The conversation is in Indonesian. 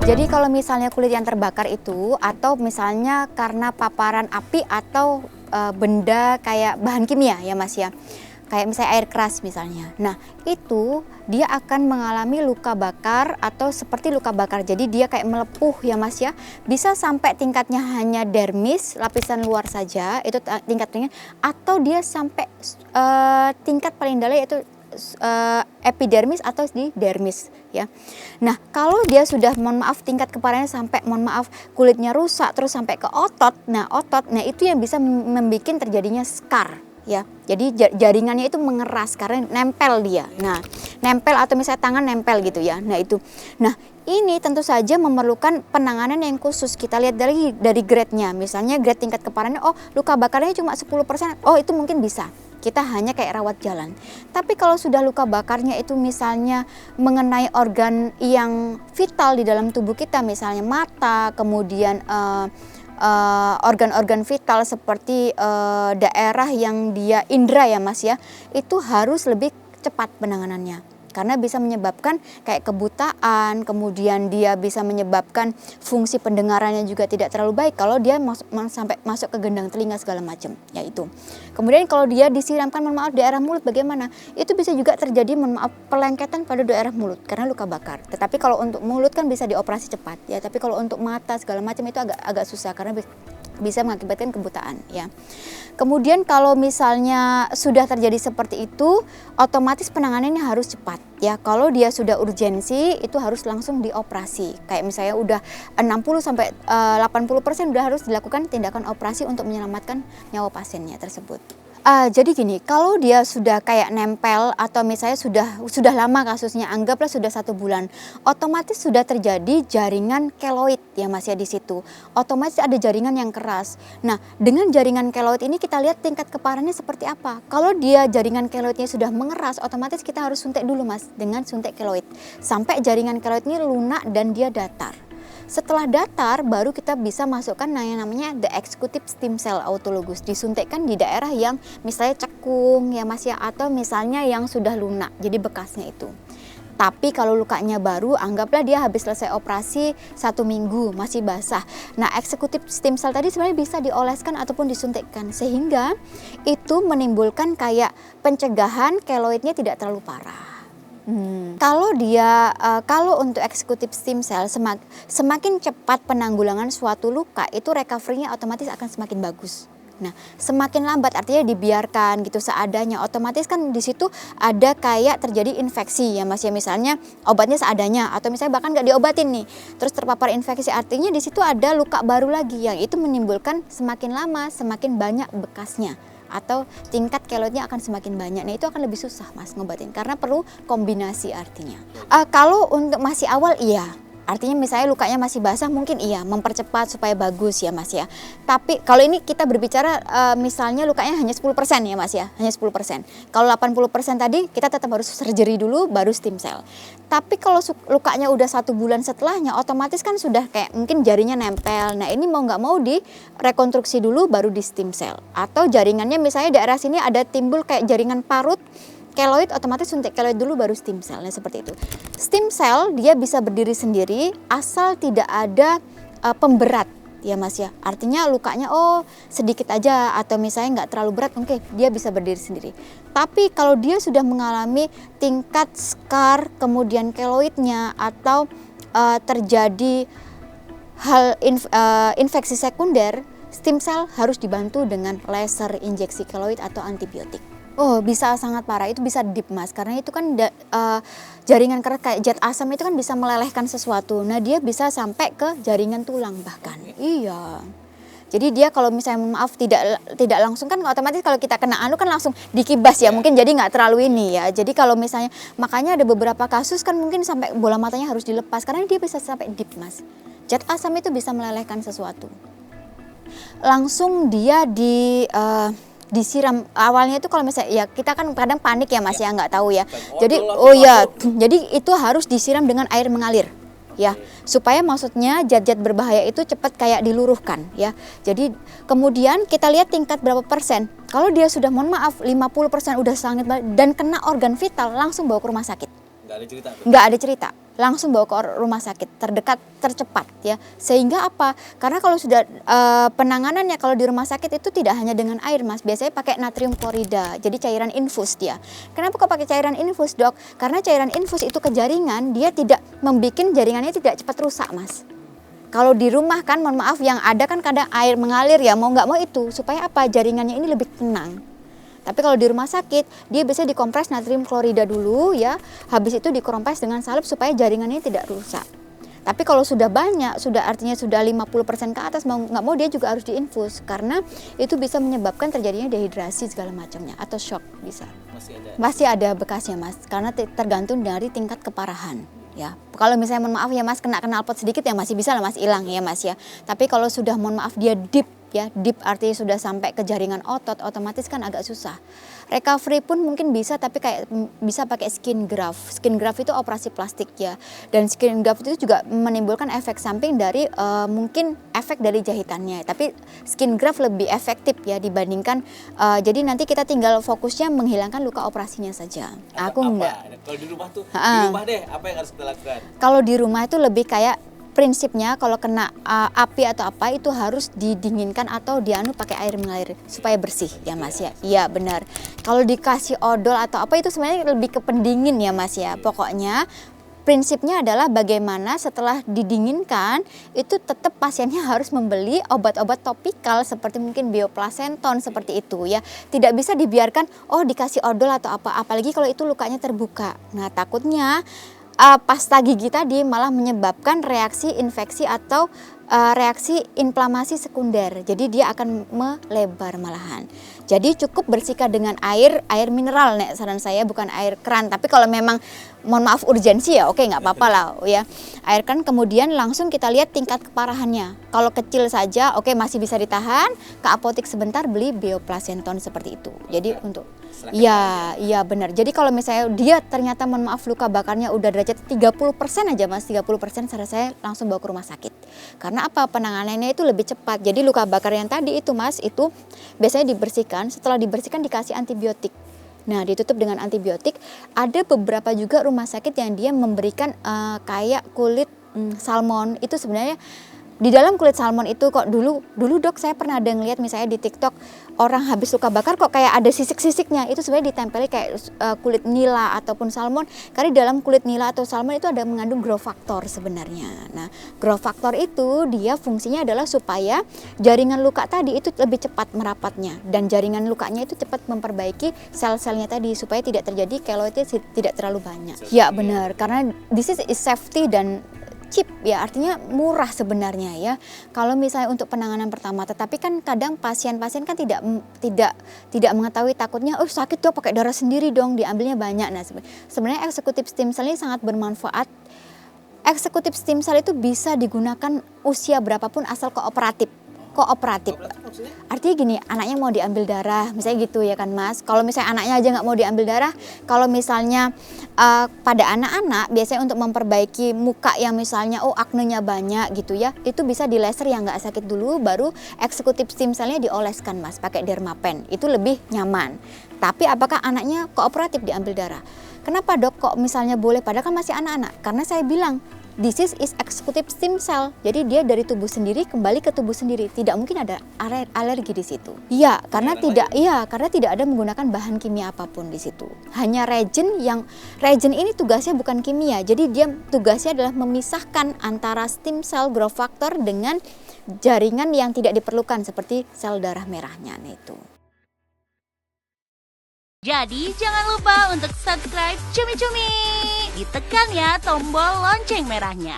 Jadi kalau misalnya kulit yang terbakar itu atau misalnya karena paparan api atau benda kayak bahan kimia ya Mas ya. Kayak misalnya air keras misalnya. Nah, itu dia akan mengalami luka bakar atau seperti luka bakar. Jadi dia kayak melepuh ya Mas ya. Bisa sampai tingkatnya hanya dermis, lapisan luar saja, itu tingkatnya, atau dia sampai tingkat paling dalam yaitu epidermis atau di dermis ya. Nah, kalau dia sudah mohon maaf tingkat keparahannya sampai mohon maaf kulitnya rusak terus sampai ke otot. Nah, itu yang bisa membuat terjadinya scar ya. Jadi jaringannya itu mengeras karena nempel dia. Nah, nempel atau misalnya tangan nempel gitu ya. Nah, itu. Nah, ini tentu saja memerlukan penanganan yang khusus. Kita lihat dari grade-nya. Misalnya grade tingkat keparahannya, oh luka bakarnya cuma 10%. Oh, itu mungkin bisa. Kita hanya kayak rawat jalan. Tapi kalau sudah luka bakarnya itu misalnya mengenai organ yang vital di dalam tubuh kita, misalnya mata, kemudian organ-organ vital seperti daerah yang dia indera ya Mas ya, itu harus lebih cepat penanganannya. Karena bisa menyebabkan kayak kebutaan, kemudian dia bisa menyebabkan fungsi pendengarannya juga tidak terlalu baik kalau dia sampai masuk ke gendang telinga segala macam, ya itu. Kemudian kalau dia disiramkan mohon maaf daerah mulut bagaimana? Itu bisa juga terjadi mohon maaf pelengketan pada daerah mulut karena luka bakar. Tetapi kalau untuk mulut kan bisa dioperasi cepat ya, tapi kalau untuk mata segala macam itu agak susah karena bisa mengakibatkan kebutaan ya. Kemudian kalau misalnya sudah terjadi seperti itu, otomatis penanganannya harus cepat ya. Kalau dia sudah urgensi itu harus langsung dioperasi. Kayak misalnya udah 60 sampai 80% udah harus dilakukan tindakan operasi untuk menyelamatkan nyawa pasiennya tersebut. Jadi gini, kalau dia sudah kayak nempel atau misalnya sudah lama kasusnya, anggaplah sudah 1 bulan, otomatis sudah terjadi jaringan keloid ya Mas ya di situ. Otomatis ada jaringan yang keras. Nah, dengan jaringan keloid ini kita lihat tingkat keparahannya seperti apa. Kalau dia jaringan keloidnya sudah mengeras, otomatis kita harus suntik dulu Mas dengan suntik keloid sampai jaringan keloid ini lunak dan dia datar. Setelah datar baru kita bisa masukkan yang namanya the executive stem cell autologous, disuntikkan di daerah yang misalnya cekung ya Mas ya, atau misalnya yang sudah lunak jadi bekasnya itu. Tapi kalau lukanya baru, anggaplah dia habis selesai operasi 1 minggu masih basah. Nah, executive stem cell tadi sebenarnya bisa dioleskan ataupun disuntikkan sehingga itu menimbulkan kayak pencegahan keloidnya tidak terlalu parah. Kalau untuk executive stem cell semakin cepat penanggulangan suatu luka itu recovery-nya otomatis akan semakin bagus. Nah, semakin lambat artinya dibiarkan gitu seadanya, otomatis kan di situ ada kayak terjadi infeksi ya Mas ya, misalnya obatnya seadanya atau misalnya bahkan nggak diobatin nih, terus terpapar infeksi, artinya di situ ada luka baru lagi yang itu menimbulkan semakin lama semakin banyak bekasnya atau tingkat keloidnya akan semakin banyak. Nah, itu akan lebih susah Mas ngobatin karena perlu kombinasi artinya. Kalau untuk masih awal iya. Artinya misalnya lukanya masih basah mungkin iya mempercepat supaya bagus ya Mas ya. Tapi kalau ini kita berbicara misalnya lukanya hanya 10% ya Mas ya, hanya 10%. Kalau 80% tadi kita tetap harus surgery dulu baru stem cell. Tapi kalau lukanya udah 1 bulan setelahnya otomatis kan sudah kayak mungkin jarinya nempel. Nah, ini mau nggak mau direkonstruksi dulu baru di stem cell. Atau jaringannya misalnya daerah sini ada timbul kayak jaringan parut, keloid, otomatis suntik keloid dulu baru stem cell. Nah, seperti itu. Stem cell dia bisa berdiri sendiri asal tidak ada pemberat ya Mas ya. Artinya lukanya sedikit aja atau misalnya nggak terlalu berat, oke, dia bisa berdiri sendiri. Tapi kalau dia sudah mengalami tingkat scar kemudian keloidnya atau terjadi hal infeksi sekunder, stem cell harus dibantu dengan laser injeksi keloid atau antibiotik. Oh, bisa sangat parah, itu bisa deep Mas, karena itu kan jaringan keras kayak jet asam itu kan bisa melelehkan sesuatu. Nah, dia bisa sampai ke jaringan tulang bahkan. Iya. Jadi dia kalau misalnya maaf tidak langsung kan otomatis kalau kita kena kan langsung dikibas ya, mungkin jadi nggak terlalu ini ya. Jadi kalau misalnya makanya ada beberapa kasus kan mungkin sampai bola matanya harus dilepas karena dia bisa sampai deep Mas. Jet asam itu bisa melelehkan sesuatu. Langsung dia disiram awalnya itu kalau misalnya ya kita kan kadang panik ya Mas ya nggak tahu ya. Jadi jadi itu harus disiram dengan air mengalir ya supaya maksudnya zat-zat berbahaya itu cepat kayak diluruhkan ya. Jadi kemudian kita lihat tingkat berapa persen. Kalau dia sudah mohon maaf 50% udah sangat dan kena organ vital langsung bawa ke rumah sakit. Nggak ada cerita. Nggak ada cerita. langsung bawa ke rumah sakit terdekat tercepat ya. Sehingga apa? Karena kalau sudah penanganannya kalau di rumah sakit itu tidak hanya dengan air Mas, biasanya pakai natrium klorida. Jadi cairan infus dia. Kenapa kok pakai cairan infus, Dok? Karena cairan infus itu ke jaringan, dia tidak membuat jaringannya tidak cepat rusak Mas. Kalau di rumah kan mohon maaf yang ada kan kadang air mengalir ya, mau nggak mau itu supaya apa, jaringannya ini lebih tenang. Tapi kalau di rumah sakit dia biasanya dikompres natrium klorida dulu ya, habis itu dikompres dengan salep supaya jaringannya tidak rusak. Tapi kalau sudah banyak, sudah artinya sudah 50% ke atas, mau nggak mau dia juga harus diinfus karena itu bisa menyebabkan terjadinya dehidrasi segala macamnya atau shock bisa. Masih ada bekasnya Mas, karena tergantung dari tingkat keparahan. Ya, kalau misalnya mohon maaf ya Mas kena knalpot sedikit ya masih bisa lah Mas hilang ya Mas ya. Tapi kalau sudah mohon maaf dia deep ya, deep artinya sudah sampai ke jaringan otot, otomatis kan agak susah. Recovery pun mungkin bisa tapi kayak bisa pakai skin graft. Skin graft itu operasi plastik ya. Dan skin graft itu juga menimbulkan efek samping dari mungkin efek dari jahitannya. Tapi skin graft lebih efektif ya dibandingkan jadi nanti kita tinggal fokusnya menghilangkan luka operasinya saja. Aku enggak. Kalau di rumah tuh, di rumah deh apa yang harus kita lakukan? Kalau di rumah itu lebih kayak prinsipnya kalau kena api atau apa itu harus didinginkan atau dianu pakai air mengalir supaya bersih ya Mas ya. Iya benar. Kalau dikasih odol atau apa itu sebenarnya lebih ke pendingin ya Mas ya. Pokoknya prinsipnya adalah bagaimana setelah didinginkan itu tetap pasiennya harus membeli obat-obat topikal seperti mungkin bioplasenton seperti itu ya. Tidak bisa dibiarkan dikasih odol atau apa, apalagi kalau itu lukanya terbuka. Nah takutnya pasta gigi tadi malah menyebabkan reaksi infeksi atau reaksi inflamasi sekunder. Jadi dia akan melebar malahan. Jadi cukup bersihkan dengan air mineral nek saran saya, bukan air keran. Tapi kalau memang mohon maaf urgensi ya oke nggak apa-apa lah ya. Air keran kemudian langsung kita lihat tingkat keparahannya. Kalau kecil saja oke masih bisa ditahan, ke apotek sebentar beli bioplasenton seperti itu. Jadi untuk iya benar. Jadi kalau misalnya dia ternyata mohon maaf luka bakarnya udah derajat 30% aja Mas, 30% saran saya langsung bawa ke rumah sakit. Karena apa? Penanganannya itu lebih cepat. Jadi luka bakar yang tadi itu Mas, itu biasanya dibersihkan, setelah dibersihkan dikasih antibiotik. Nah, ditutup dengan antibiotik. Ada beberapa juga rumah sakit yang dia memberikan kayak kulit salmon. Itu sebenarnya di dalam kulit salmon itu kok dulu Dok saya pernah ada ngeliat misalnya di TikTok orang habis luka bakar kok kayak ada sisik-sisiknya. Itu sebenarnya ditempeli kayak kulit nila ataupun salmon. Karena di dalam kulit nila atau salmon itu ada mengandung growth factor sebenarnya. Nah, growth factor itu dia fungsinya adalah supaya jaringan luka tadi itu lebih cepat merapatnya dan jaringan lukanya itu cepat memperbaiki sel-selnya tadi supaya tidak terjadi keloidnya tidak terlalu banyak. Ya benar, karena this is safety dan cheap ya, artinya murah sebenarnya ya. Kalau misalnya untuk penanganan pertama, tetapi kan kadang pasien-pasien kan tidak mengetahui, takutnya sakit Dok pakai darah sendiri dong, diambilnya banyak. Nah, sebenarnya eksekutif stem cell ini sangat bermanfaat. Eksekutif stem cell itu bisa digunakan usia berapapun asal kooperatif. Artinya gini, anaknya mau diambil darah misalnya gitu ya kan Mas. Kalau misalnya anaknya aja nggak mau diambil darah, kalau misalnya pada anak-anak biasanya untuk memperbaiki muka yang misalnya aknenya banyak gitu ya, itu bisa di laser yang nggak sakit dulu, baru eksekutif stem cell-nya dioleskan Mas pakai dermapen, itu lebih nyaman. Tapi apakah anaknya kooperatif diambil darah? Kenapa Dok kok misalnya boleh padahal kan masih anak-anak? Karena saya bilang disease is executive stem cell. Jadi dia dari tubuh sendiri kembali ke tubuh sendiri. Tidak mungkin ada alergi di situ. Iya, karena tidak ada menggunakan bahan kimia apapun di situ. Hanya reagen ini tugasnya bukan kimia. Jadi dia tugasnya adalah memisahkan antara stem cell growth factor dengan jaringan yang tidak diperlukan seperti sel darah merahnya. Nah itu. Jadi jangan lupa untuk subscribe Cumi Cumi. Ditekan ya tombol lonceng merahnya.